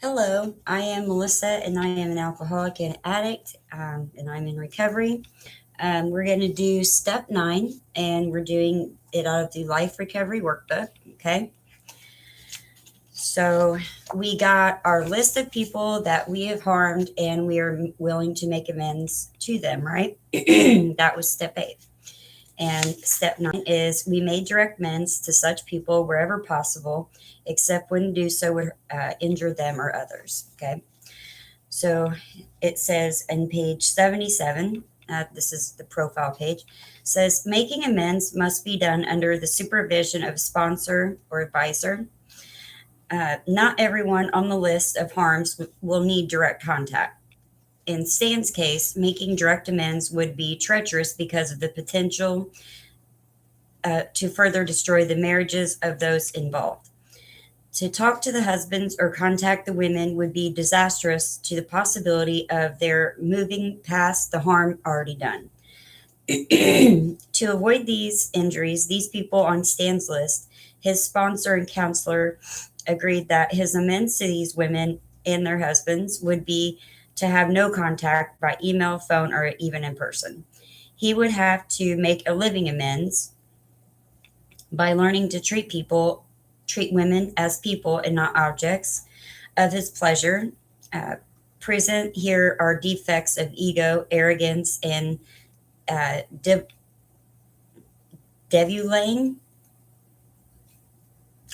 Hello, I am Melissa, and I am an alcoholic and addict, and I'm in recovery. We're going to do step 9, and we're doing it out of the Life Recovery Workbook. Okay, so we got our list of people that we have harmed, and we are willing to make amends to them, right? That was step 8. And step 9 is we may direct amends to such people wherever possible, except when do so would injure them or others. Okay. So it says on page 77, this is the profile page, says making amends must be done under the supervision of a sponsor or advisor. Not everyone on the list of harms will need direct contact. In Stan's case, making direct amends would be treacherous because of the potential to further destroy the marriages of those involved. To talk to the husbands or contact the women would be disastrous to the possibility of their moving past the harm already done. To avoid these injuries, these people on Stan's list, his sponsor and counselor agreed that his amends to these women and their husbands would be to have no contact by email, phone, or even in person. He would have to make a living amends by learning to treat women as people and not objects of his pleasure. Uh, Present here are defects of ego, arrogance, and uh, devulang.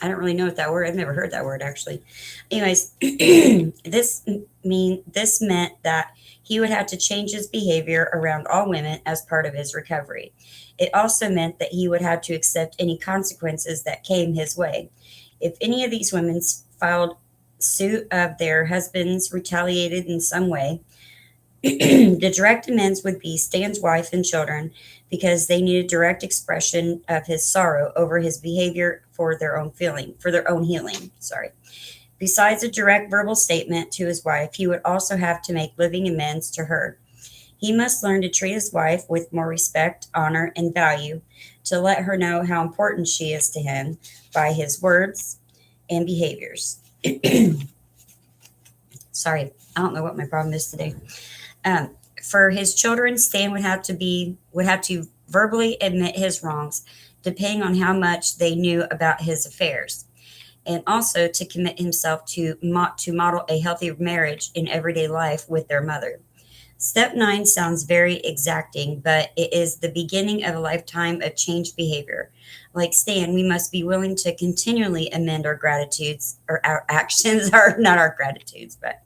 I don't really know what that word. I've never heard that word actually. Anyways, this meant that he would have to change his behavior around all women as part of his recovery. It also meant that he would have to accept any consequences that came his way. If any of these women filed suit of their husbands retaliated in some way, the direct amends would be Stan's wife and children because they needed direct expression of his sorrow over his behavior for their own healing. Sorry. Besides a direct verbal statement to his wife, he would also have to make living amends to her. He must learn to treat his wife with more respect, honor, and value, to let her know how important she is to him by his words and behaviors. Sorry, I don't know what my problem is today. For his children, Stan would have to verbally admit his wrongs, depending on how much they knew about his affairs, and also to commit himself to model a healthy marriage in everyday life with their mother. Step 9 sounds very exacting, but it is the beginning of a lifetime of changed behavior. Like Stan, we must be willing to continually amend our gratitudes or our actions, or not our gratitudes, but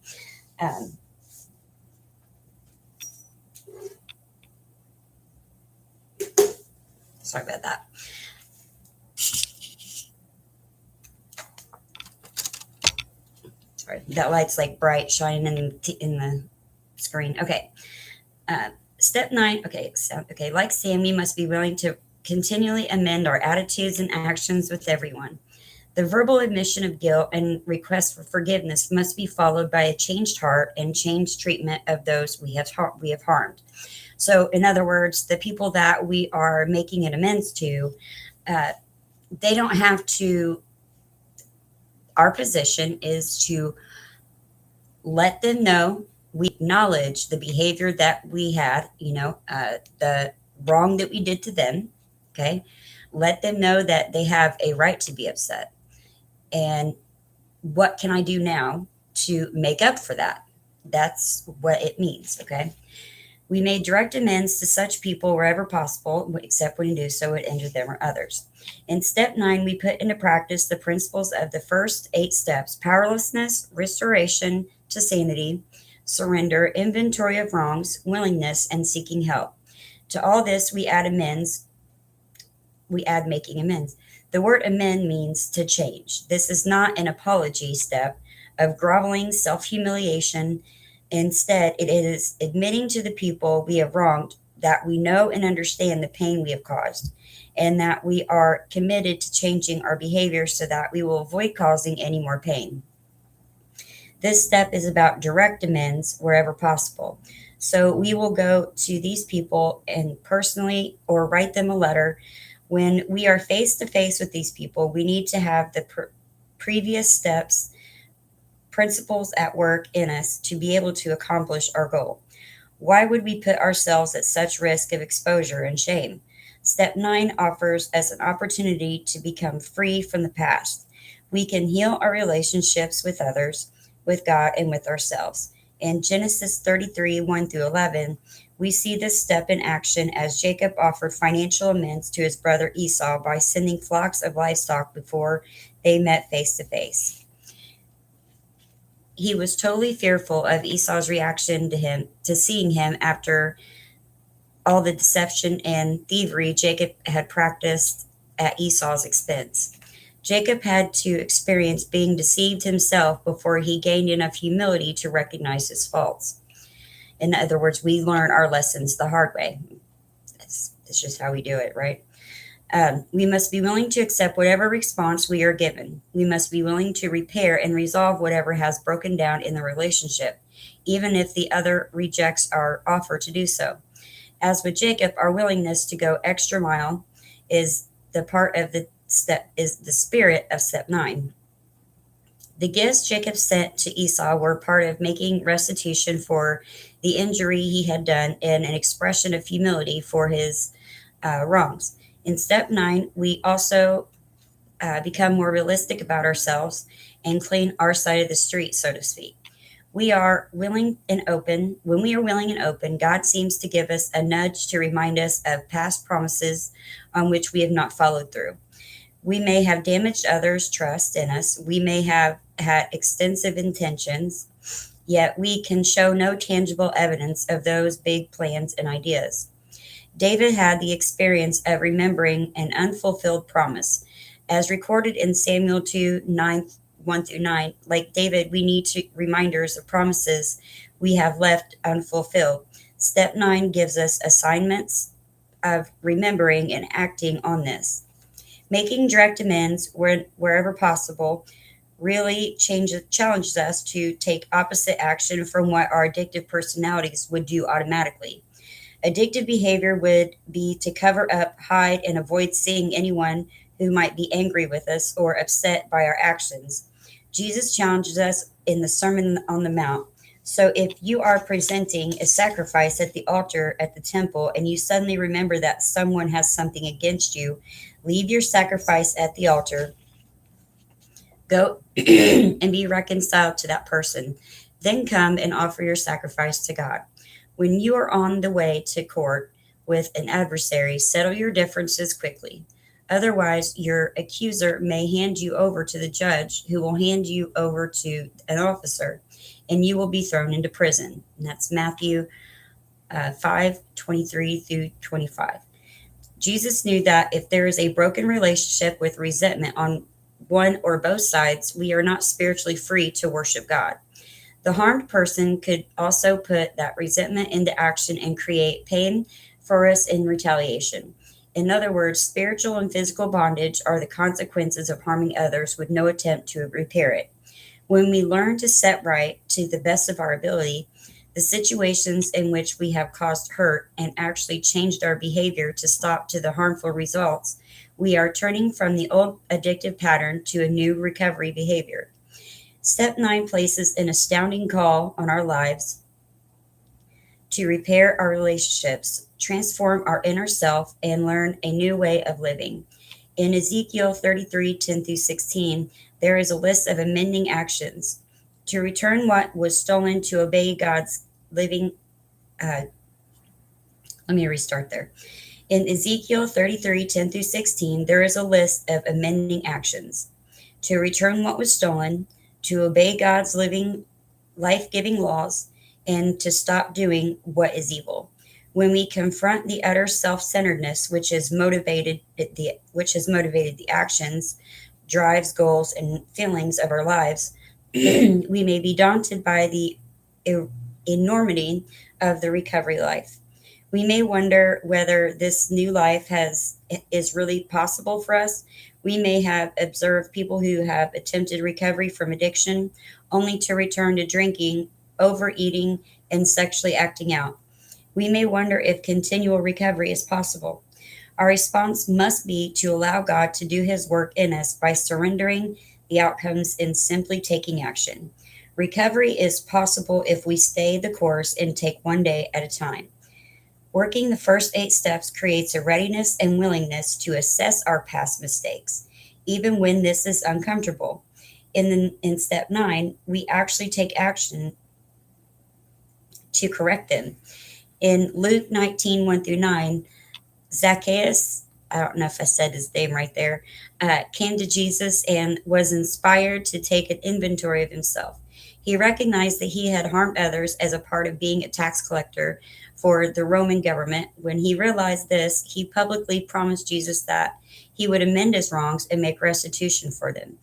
um, sorry about that. Sorry, that light's like bright shining in the screen. Okay. Step 9. Okay. Okay. Like Sam, we must be willing to continually amend our attitudes and actions with everyone. The verbal admission of guilt and request for forgiveness must be followed by a changed heart and changed treatment of those we have harmed. So, in other words, the people that we are making an amends to, uh, they don't have to. Our position is to let them know we acknowledge the behavior that we had, the wrong that we did to them. Okay. Let them know that they have a right to be upset. And what can I do now to make up for that? That's what it means. Okay. We may direct amends to such people wherever possible, except when you do so, it injures them or others. In step 9, we put into practice the principles of the first 8 steps: powerlessness, restoration to sanity, surrender, inventory of wrongs, willingness, and seeking help. To all this, we add making amends. The word amend means to change. This is not an apology step of groveling self humiliation. Instead, it is admitting to the people we have wronged that we know and understand the pain we have caused, and that we are committed to changing our behavior so that we will avoid causing any more pain. This step is about direct amends wherever possible. So we will go to these people and personally or write them a letter. When we are face to face with these people, we need to have previous steps, principles at work in us to be able to accomplish our goal. Why would we put ourselves at such risk of exposure and shame? Step 9 offers us an opportunity to become free from the past. We can heal our relationships with others, with God, and with ourselves. In Genesis 33 1 through 11, we see this step in action as Jacob offered financial amends to his brother Esau by sending flocks of livestock before they met face to face. He was totally fearful of Esau's reaction to seeing him after all the deception and thievery Jacob had practiced at Esau's expense. Jacob had to experience being deceived himself before he gained enough humility to recognize his faults. In other words, we learn our lessons the hard way. That's just how we do it, right? We must be willing to accept whatever response we are given. We must be willing to repair and resolve whatever has broken down in the relationship, even if the other rejects our offer to do so. As with Jacob, our willingness to go extra mile is the spirit of step 9. The gifts Jacob sent to Esau were part of making restitution for the injury he had done and an expression of humility for his wrongs. In step 9, we also become more realistic about ourselves and clean our side of the street, so to speak. We are willing and open. When we are willing and open, God seems to give us a nudge to remind us of past promises on which we have not followed through. We may have damaged others' trust in us. We may have had extensive intentions, yet we can show no tangible evidence of those big plans and ideas. David had the experience of remembering an unfulfilled promise. As recorded in Samuel 2 9 1 through 9, like David, we need reminders of promises we have left unfulfilled. Step 9 gives us assignments of remembering and acting on this. Making direct amends wherever possible really challenges us to take opposite action from what our addictive personalities would do automatically. Addictive behavior would be to cover up, hide, and avoid seeing anyone who might be angry with us or upset by our actions. Jesus challenges us in the Sermon on the Mount. So if you are presenting a sacrifice at the altar at the temple and you suddenly remember that someone has something against you, leave your sacrifice at the altar, go and be reconciled to that person. Then come and offer your sacrifice to God. When you are on the way to court with an adversary, settle your differences quickly. Otherwise, your accuser may hand you over to the judge, who will hand you over to an officer, and you will be thrown into prison. And that's Matthew 5:23 through 25. Jesus knew that if there is a broken relationship with resentment on one or both sides, we are not spiritually free to worship God. The harmed person could also put that resentment into action and create pain for us in retaliation. In other words, spiritual and physical bondage are the consequences of harming others with no attempt to repair it. When we learn to set right, to the best of our ability, the situations in which we have caused hurt and actually changed our behavior to stop to the harmful results, we are turning from the old addictive pattern to a new recovery behavior. Step 9 places an astounding call on our lives to repair our relationships, transform our inner self, and learn a new way of living. In Ezekiel 33:10 through 16, there is a list of amending actions. To return what was stolen, to obey God's living. Let me restart there. In Ezekiel 33:10 through 16, there is a list of amending actions. To return what was stolen, to obey God's living, life-giving laws, and to stop doing what is evil. When we confront the utter self-centeredness which has motivated the actions, drives, goals, and feelings of our lives, we may be daunted by the enormity of the recovery life. We may wonder whether this new life is really possible for us. We may have observed people who have attempted recovery from addiction only to return to drinking, overeating, and sexually acting out. We may wonder if continual recovery is possible. Our response must be to allow God to do his work in us by surrendering the outcomes in simply taking action. Recovery is possible if we stay the course and take one day at a time. Working the first 8 steps creates a readiness and willingness to assess our past mistakes, even when this is uncomfortable. In step 9, we actually take action to correct them. In Luke 19, 1 through 9, Zacchaeus, I don't know if I said his name right there, came to Jesus and was inspired to take an inventory of himself. He recognized that he had harmed others as a part of being a tax collector for the Roman government. When he realized this, he publicly promised Jesus that he would amend his wrongs and make restitution for them.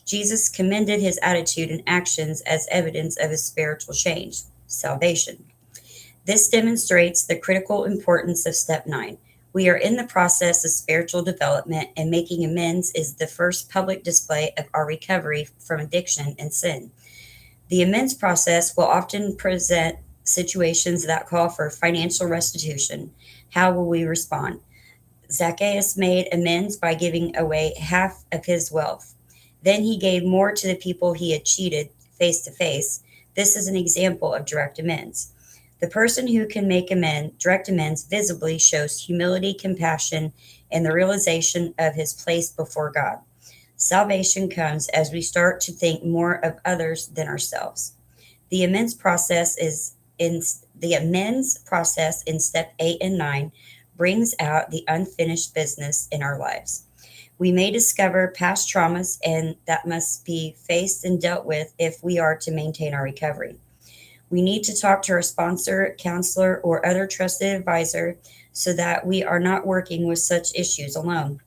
Jesus commended his attitude and actions as evidence of his spiritual change, salvation. This demonstrates the critical importance of step 9. We are in the process of spiritual development, and making amends is the first public display of our recovery from addiction and sin. The amends process will often present situations that call for financial restitution. How will we respond? Zacchaeus made amends by giving away half of his wealth. Then he gave more to the people he had cheated face to face. This is an example of direct amends. The person who can make direct amends visibly shows humility, compassion, and the realization of his place before God. Salvation comes as we start to think more of others than ourselves. The amends process in step 8 and 9 brings out the unfinished business in our lives. We may discover past traumas and that must be faced and dealt with if we are to maintain our recovery. We need to talk to our sponsor, counselor, or other trusted advisor so that we are not working with such issues alone.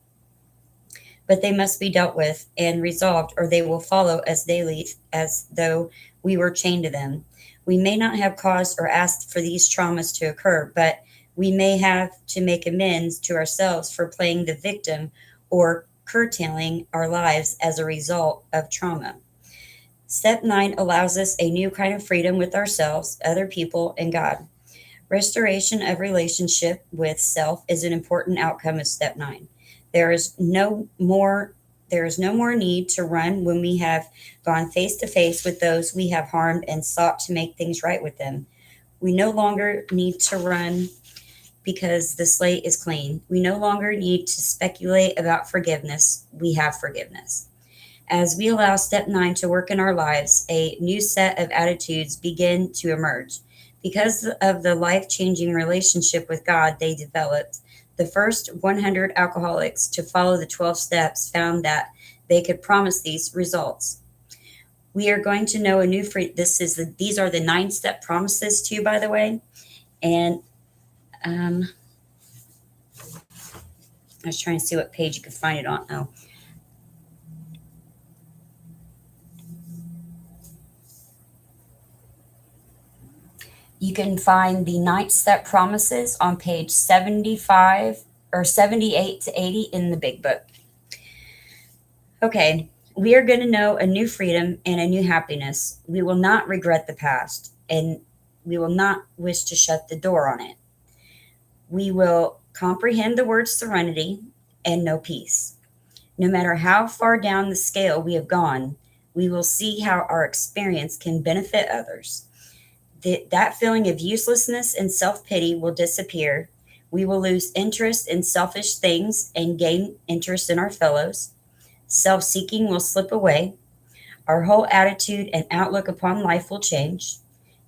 But they must be dealt with and resolved, or they will follow us daily as though we were chained to them. We may not have caused or asked for these traumas to occur, but we may have to make amends to ourselves for playing the victim or curtailing our lives as a result of trauma. Step 9 allows us a new kind of freedom with ourselves, other people, and God. Restoration of relationship with self is an important outcome of step 9. There is no more need to run when we have gone face to face with those we have harmed and sought to make things right with them. We no longer need to run because the slate is clean. We no longer need to speculate about forgiveness. We have forgiveness. As we allow step 9 to work in our lives, a new set of attitudes begin to emerge. Because of the life-changing relationship with God they developed, the first 100 alcoholics to follow the 12 steps found that they could promise these results. We are going to know a new free. These are the 9-step promises too, by the way. And I was trying to see what page you could find it on. Oh. You can find the 9-step promises on page 75 or 78 to 80 in the big book. Okay, we are going to know a new freedom and a new happiness. We will not regret the past, and we will not wish to shut the door on it. We will comprehend the word serenity and know peace. No matter how far down the scale we have gone, we will see how our experience can benefit others. That feeling of uselessness and self-pity will disappear. We will lose interest in selfish things and gain interest in our fellows. Self-seeking will slip away. Our whole attitude and outlook upon life will change.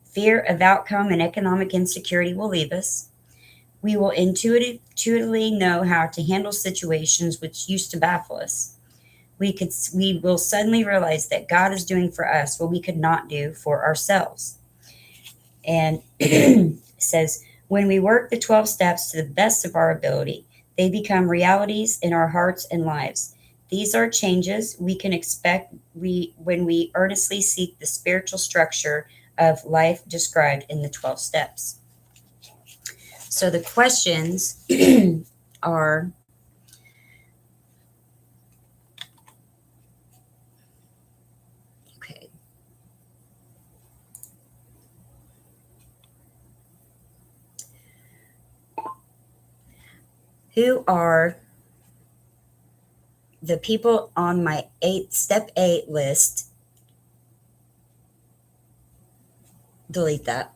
Fear of outcome and economic insecurity will leave us. We will intuitively know how to handle situations which used to baffle us. We will suddenly realize that God is doing for us what we could not do for ourselves. And it says, when we work the 12 steps to the best of our ability, they become realities in our hearts and lives. These are changes we can expect when we earnestly seek the spiritual structure of life described in the 12 steps. So the questions are, okay. Who are the people on my step 8 list, delete that.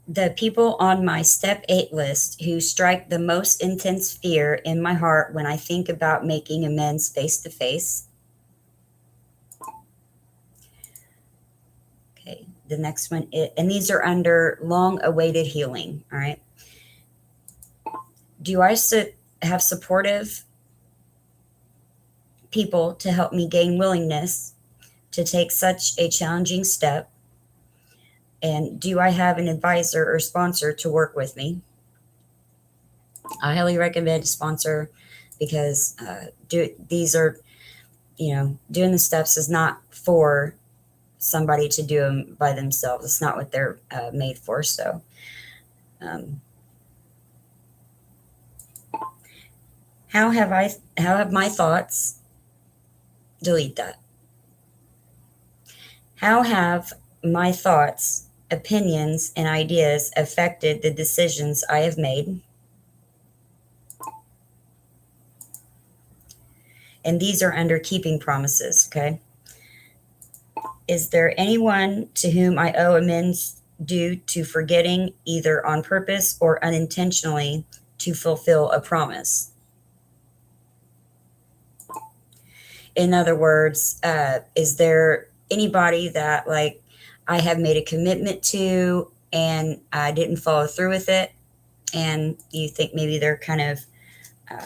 The people on my step 8 list who strike the most intense fear in my heart when I think about making amends face to face. Okay, the next one, and these are under long awaited healing. All right. Do I have supportive people to help me gain willingness to take such a challenging step? And do I have an advisor or sponsor to work with me? I highly recommend a sponsor because these are, doing the steps is not for somebody to do them by themselves. It's not what they're made for. So, how have my thoughts, delete that. How have my thoughts, opinions, and ideas affected the decisions I have made? And these are under keeping promises, okay? Is there anyone to whom I owe amends due to forgetting, either on purpose or unintentionally, to fulfill a promise? In other words, is there anybody that like I have made a commitment to and I didn't follow through with it, and you think maybe they're kind of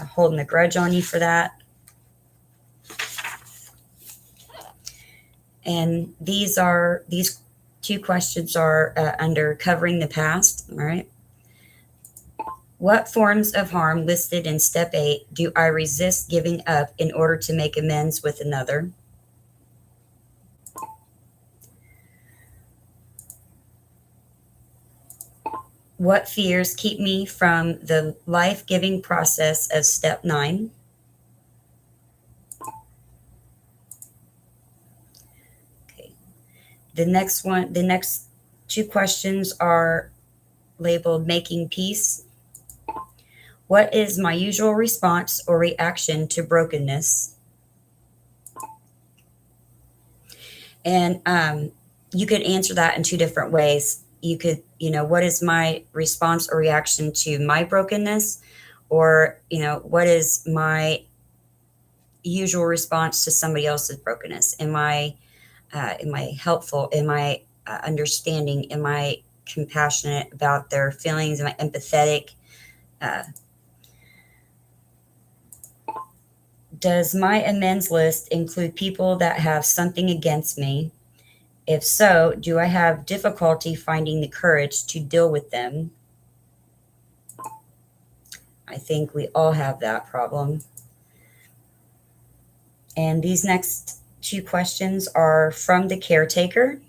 holding a grudge on you for that? And these two questions are under covering the past. All right. What forms of harm listed in step 8 do I resist giving up in order to make amends with another? What fears keep me from the life-giving process of step 9? Okay. The next two questions are labeled making peace. What is my usual response or reaction to brokenness? And you could answer that in two different ways. You could, what is my response or reaction to my brokenness? Or, what is my usual response to somebody else's brokenness? Am I helpful? Am I understanding? Am I compassionate about their feelings? Am I empathetic? Does my amends list include people that have something against me? If so, do I have difficulty finding the courage to deal with them? I think we all have that problem. And these next two questions are from the caretaker.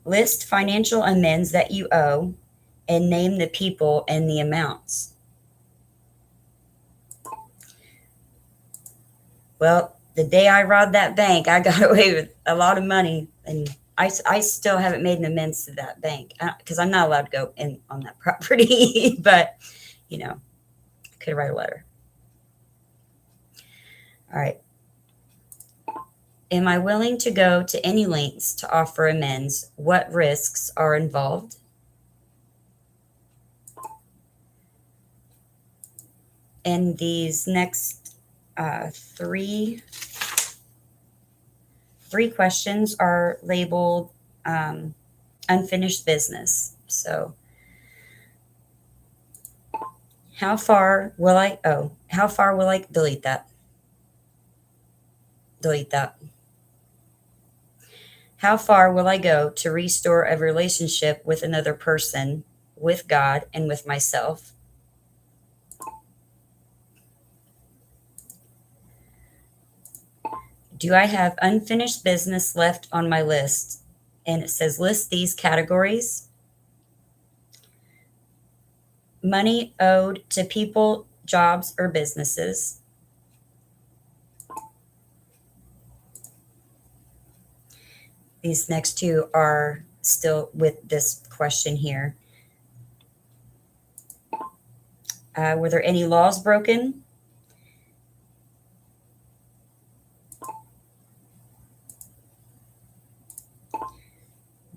List financial amends that you owe and name the people and the amounts. Well, the day I robbed that bank, I got away with a lot of money, and I still haven't made an amends to that bank because I'm not allowed to go in on that property. But, I could write a letter. All right. Am I willing to go to any lengths to offer amends? What risks are involved? And these next three questions are labeled unfinished business. So how far will I delete that? Delete that. How far will I go to restore a relationship with another person, with God, and with myself? Do I have unfinished business left on my list? And it says list these categories. Money owed to people, jobs, or businesses. These next two are still with this question here. Were there any laws broken?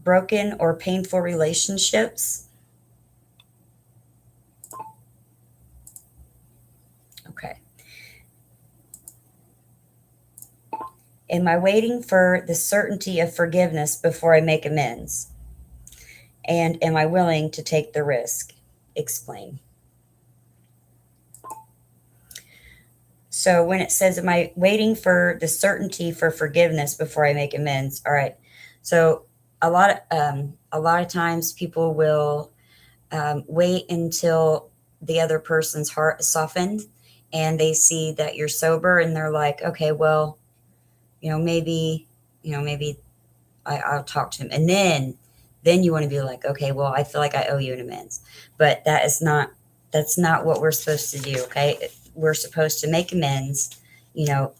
Broken or painful relationships? Okay. Am I waiting for the certainty of forgiveness before I make amends? And am I willing to take the risk? Explain. So when it says, am I waiting for the certainty for forgiveness before I make amends? All right. So a lot of times people will wait until the other person's heart is softened and they see that you're sober and they're like, okay, well, maybe, maybe I'll talk to him. And then you want to be like, okay, well, I feel like I owe you an amends. But that's not what we're supposed to do. Okay. We're supposed to make amends, you know,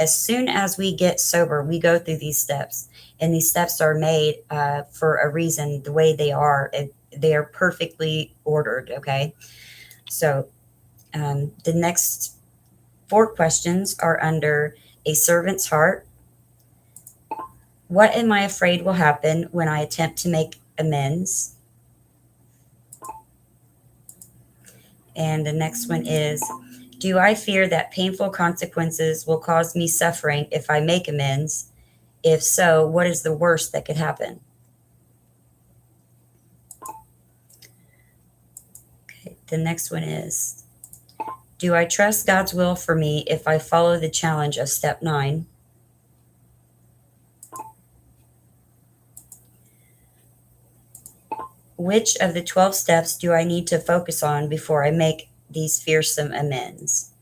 as soon as we get sober, we go through these steps, and these steps are made for a reason. The way they are perfectly ordered. Okay, so the next 4 questions are under a servant's heart. What am I afraid will happen when I attempt to make amends? And the next one is, do I fear that painful consequences will cause me suffering if I make amends? If so, what is the worst that could happen? Okay, the next one is, do I trust God's will for me if I follow the challenge of step 9? Which of the 12 steps do I need to focus on before I make these fearsome amends?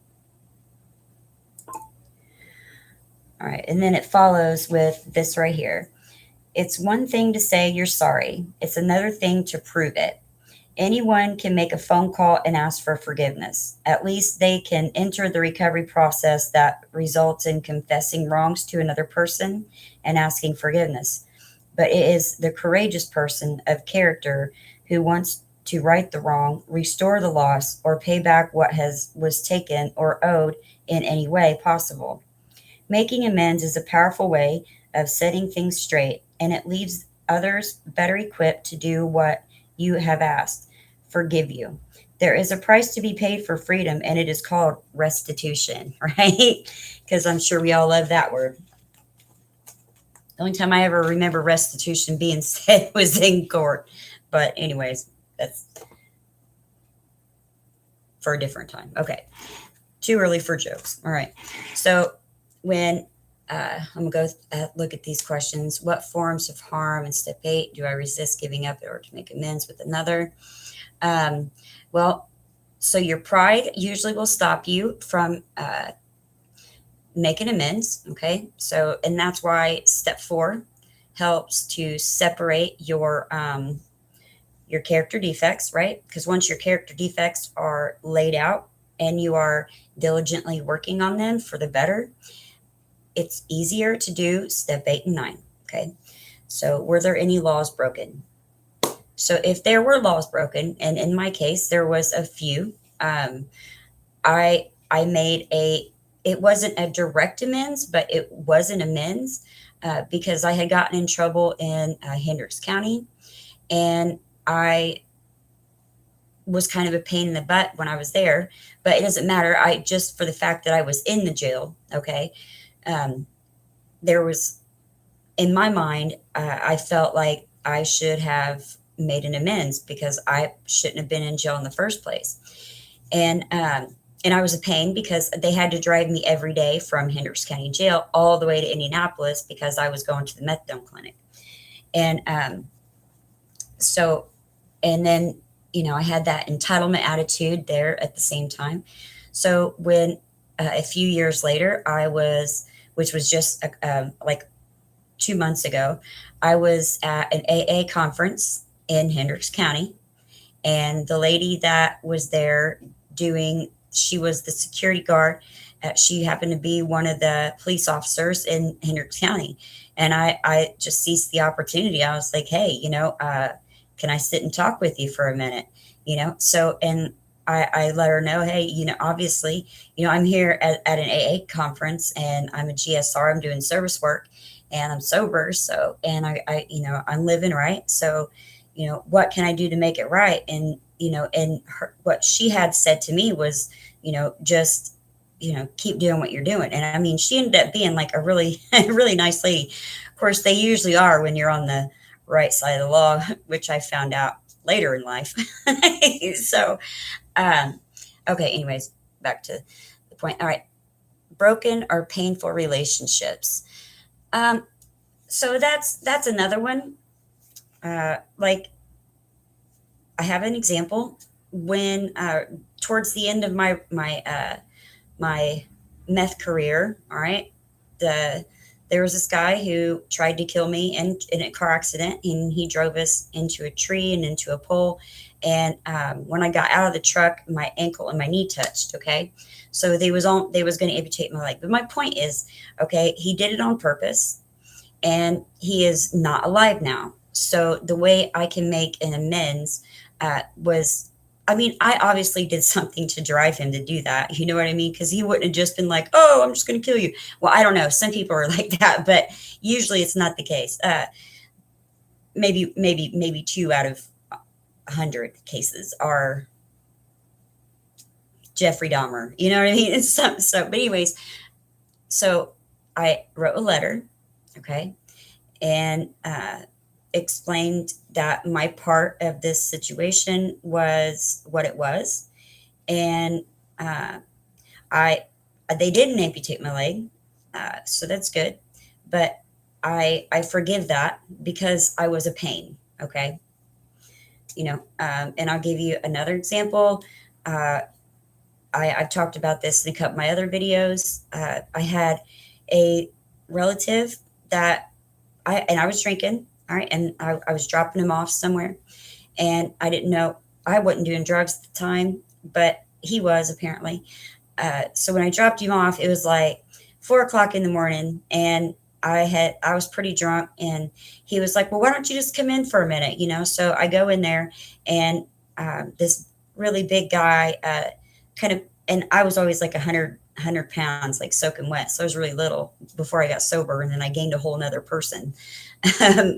All right, and then it follows with this right here. It's one thing to say you're sorry, it's another thing to prove it. Anyone can make a phone call and ask for forgiveness. At least they can enter the recovery process that results in confessing wrongs to another person and asking forgiveness. But it is the courageous person of character who wants to right the wrong, restore the loss, or pay back what was taken or owed in any way possible. Making amends is a powerful way of setting things straight, and it leaves others better equipped to do what you have asked, forgive you. There is a price to be paid for freedom, and it is called restitution, right? Because I'm sure we all love that word. The only time I ever remember restitution being said was in court. But anyways, that's for a different time. Okay. Too early for jokes. All right. So when I'm going to go look at these questions. What forms of harm in step 8 do I resist giving up in order to make amends with another? Well, so your pride usually will stop you from making amends. Okay. So, and that's why step 4 helps to separate your character defects, right? Because once your character defects are laid out and you are diligently working on them for the better, it's easier to do step 8 and 9. Okay. So were there any laws broken? So if there were laws broken, and in my case, there was a few, I made it wasn't a direct amends, but it was an amends because I had gotten in trouble in Hendricks County, and I was kind of a pain in the butt when I was there, but it doesn't matter. I just, for the fact that I was in the jail. Okay. There was, in my mind, I felt like I should have made an amends because I shouldn't have been in jail in the first place. And I was a pain because they had to drive me every day from Hendricks County Jail all the way to Indianapolis because I was going to the methadone clinic. And and then, I had that entitlement attitude there at the same time. So when a few years later, which was just like 2 months ago, I was at an AA conference in Hendricks County, and the lady that was there she was the security guard. She happened to be one of the police officers in Hendricks County. And I just seized the opportunity. I was like, hey, can I sit and talk with you for a minute? So, and I let her know, hey, obviously, I'm here at an AA conference, and I'm a GSR, I'm doing service work, and I'm sober. So, and I'm living right. So, what can I do to make it right? And, what she had said to me was, just, keep doing what you're doing. And I mean, she ended up being like a really, really nice lady. Of course, they usually are when you're on the right side of the law, which I found out later in life. So, um, okay, anyways, back to the point. All right, broken or painful relationships. Um, so that's another one. Like, I have an example when towards the end of my meth career. All right, there was this guy who tried to kill me in a car accident, and he drove us into a tree and into a pole. And when I got out of the truck, my ankle and my knee touched. Okay, so they was going to amputate my leg. But my point is, okay, he did it on purpose, and he is not alive now. So the way I can make an amends was, I mean, I obviously did something to drive him to do that. You know what I mean? Because he wouldn't have just been like, "Oh, I'm just going to kill you." Well, I don't know. Some people are like that, but usually it's not the case. Maybe two out of 100 cases are Jeffrey Dahmer. You know what I mean? And but anyways, so I wrote a letter, okay, and explained that my part of this situation was what it was, and uh, I they didn't amputate my leg, so that's good. But I forgive that because I was a pain. Okay, and I'll give you another example. Uh, I've talked about this in a couple of my other videos. I had a relative that I was drinking, all right, and I was dropping him off somewhere, and I didn't know I wasn't doing drugs at the time, but he was apparently. So when I dropped him off, it was like 4 o'clock in the morning, and I was pretty drunk, and he was like, "Well, why don't you just come in for a minute?" So I go in there, and this really big guy, kind of, and I was always like 100 pounds, like soaking wet. So I was really little before I got sober, and then I gained a whole nother person.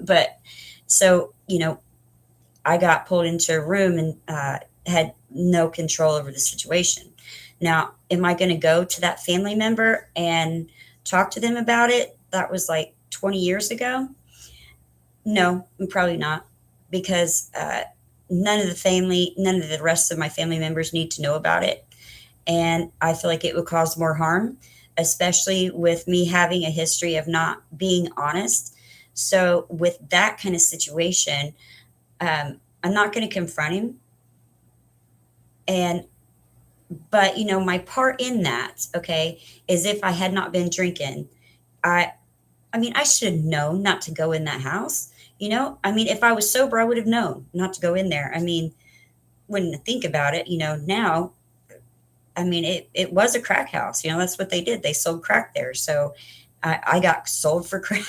But so, I got pulled into a room and had no control over the situation. Now, am I going to go to that family member and talk to them about it? That was like 20 years ago. No, I'm probably not, because none of the rest of my family members need to know about it. And I feel like it would cause more harm, especially with me having a history of not being honest. So, with that kind of situation, I'm not going to confront him. And, but, my part in that, okay, is if I had not been drinking, I, I mean, I should have known not to go in that house. I mean, if I was sober, I would have known not to go in there. I mean, when I think about it, now, I mean, it was a crack house. That's what they did. They sold crack there. So I got sold for crack,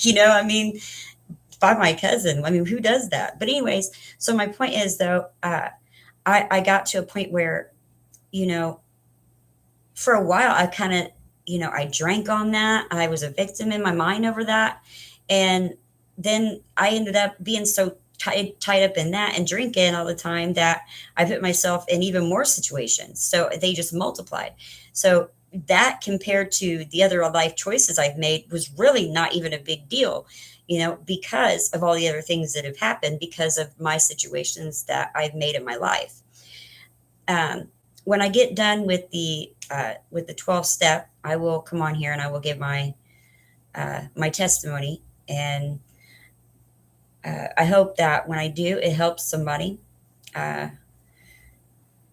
I mean, by my cousin. I mean, who does that? But anyways, so my point is, though, I got to a point where, you know, for a while, I kind of, I drank on that. I was a victim in my mind over that. And then I ended up being so tied up in that and drinking all the time that I put myself in even more situations. So they just multiplied. So that, compared to the other life choices I've made, was really not even a big deal, because of all the other things that have happened because of my situations that I've made in my life. When I get done with the 12th step, I will come on here and I will give my my testimony, and I hope that when I do, it helps somebody,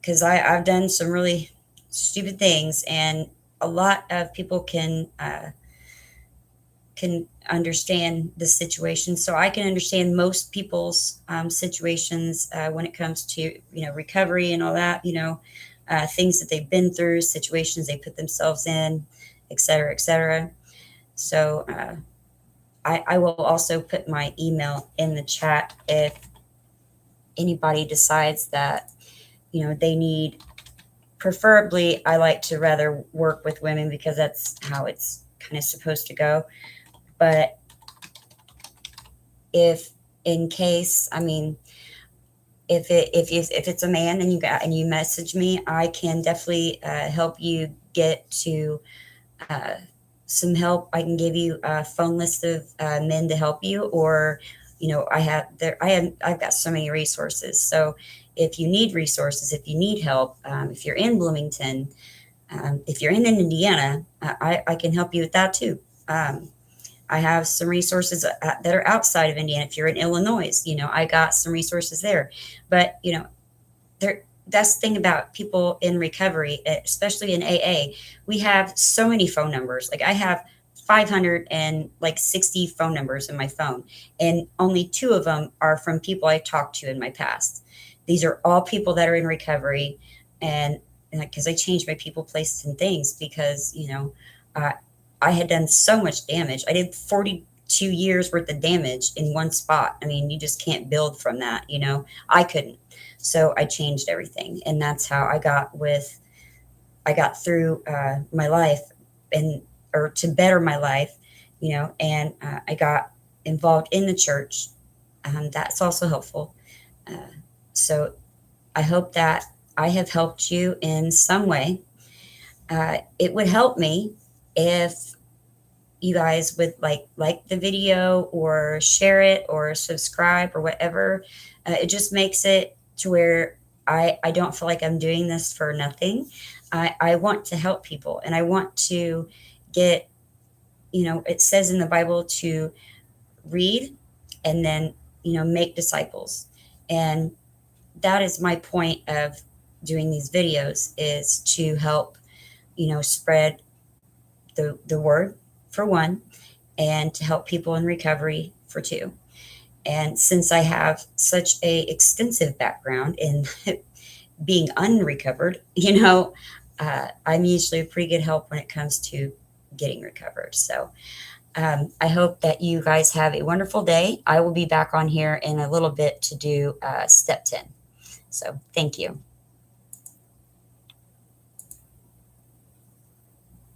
because I've done some really stupid things, and a lot of people can understand the situation. So I can understand most people's situations when it comes to recovery and all that. Things that they've been through, situations they put themselves in, et cetera, et cetera. So I will also put my email in the chat anybody decides that, they need, preferably, I like to rather work with women because that's how it's kind of supposed to go. But if in case, I mean, if it's a man and you message me, I can definitely help you get to uh, some help. I can give you a phone list of men to help you, or I've got so many resources. So if you need resources, if you need help, if you're in Bloomington, if you're in Indiana, I can help you with that too. I have some resources that are outside of Indiana. If you're in Illinois, I got some resources there. But that's the thing about people in recovery, especially in AA. We have so many phone numbers. Like I have 560 phone numbers in my phone, and only two of them are from people I talked to in my past. These are all people that are in recovery, and because I changed my people, places, and things because uh, I had done so much damage. I did 42 years worth of damage in one spot. I mean, you just can't build from that. I couldn't. So I changed everything, and that's how I got through my life, and or to better my life, and I got involved in the church. That's also helpful. Uh, so I hope that I have helped you in some way. It would help me if you guys would like the video or share it or subscribe or whatever. It just makes it to where I don't feel like I'm doing this for nothing. I want to help people, and I want to get, it says in the Bible to read and then, make disciples. And that is my point of doing these videos, is to help, spread the word for one, and to help people in recovery for two. And since I have such a extensive background in being unrecovered, I'm usually a pretty good help when it comes to getting recovered. So I hope that you guys have a wonderful day. I will be back on here in a little bit to do step 10. So thank you.